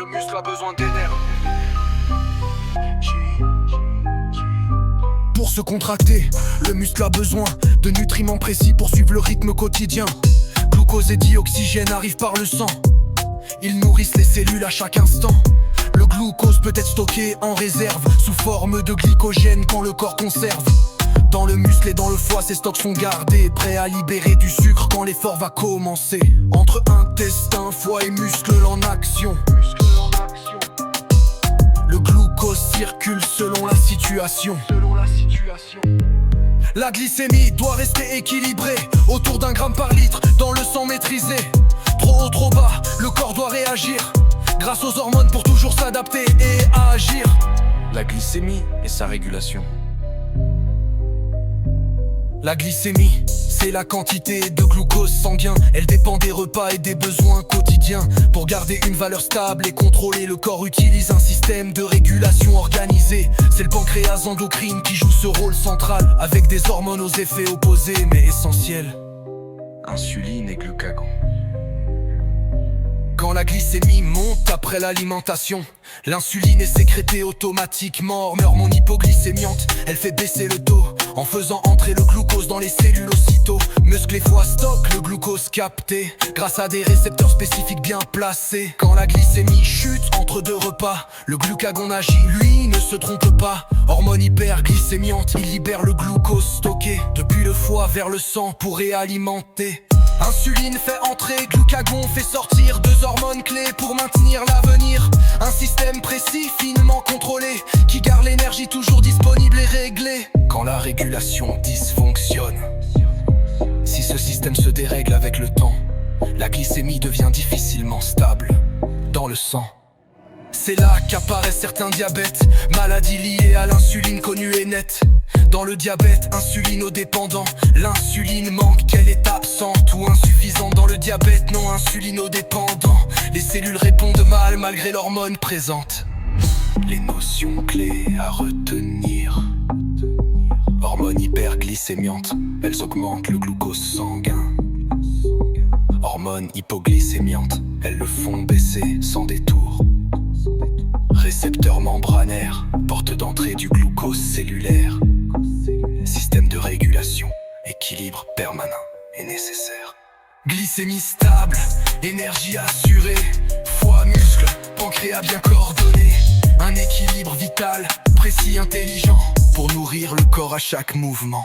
le muscle a besoin d'énergie. Pour se contracter, le muscle a besoin de nutriments précis pour suivre le rythme quotidien. Glucose et dioxygène arrivent par le sang. Ils nourrissent les cellules à chaque instant. Le glucose peut être stocké en réserve sous forme de glycogène quand le corps conserve. Dans le muscle et dans le foie, ces stocks sont gardés, prêts à libérer du sucre quand l'effort va commencer. Entre intestin, foie et muscles en action, le glucose circule selon la situation. La glycémie doit rester équilibrée, autour d'1 gramme par litre, dans le sang maîtrisé. Trop haut, trop bas, le corps doit réagir, grâce aux hormones pour toujours s'adapter et agir. La glycémie et sa régulation. La glycémie, c'est la quantité de glucose sanguin. Elle dépend des repas et des besoins quotidiens. Pour garder une valeur stable et contrôlée, le corps utilise un système de régulation organisé. C'est le pancréas endocrine qui joue ce rôle central, avec des hormones aux effets opposés mais essentiels: Insuline et glucagon. Quand la glycémie monte après l'alimentation, l'insuline est sécrétée automatiquement, hormone hypoglycémiante. Elle fait baisser le taux en faisant entrer le glucose dans les cellules aussitôt. Muscles et foie stockent le glucose capté grâce à des récepteurs spécifiques bien placés. Quand la glycémie chute entre 2 repas, le glucagon agit, lui, ne se trompe pas. Hormone hyperglycémiante, il libère le glucose stocké depuis le foie vers le sang pour réalimenter. Insuline fait entrer, glucagon fait sortir, 2 hormones clés pour maintenir l'avenir. Un système précis, finement contrôlé, qui garde l'énergie toujours disponible et réglée. Quand la régulation dysfonctionne, si ce système se dérègle avec le temps, la glycémie devient difficilement stable dans le sang. C'est là qu'apparaissent certains diabètes, maladies liées à l'insuline connue et nette. Dans le diabète insulinodépendant, l'insuline manque, qu'elle est absente ou insuffisante. Dans le diabète non insulinodépendant, les cellules répondent mal malgré l'hormone présente. Les notions clés à retenir: hormones hyperglycémiantes, elles augmentent le glucose sanguin. Hormones hypoglycémiantes, elles le font baisser sans détour. Récepteurs membranaires, porte d'entrée du glucose cellulaire. Système de régulation, équilibre permanent est nécessaire. Glycémie stable, énergie assurée, foie, muscle, pancréas bien coordonné. Un équilibre vital, précis, intelligent, pour nourrir le corps à chaque mouvement.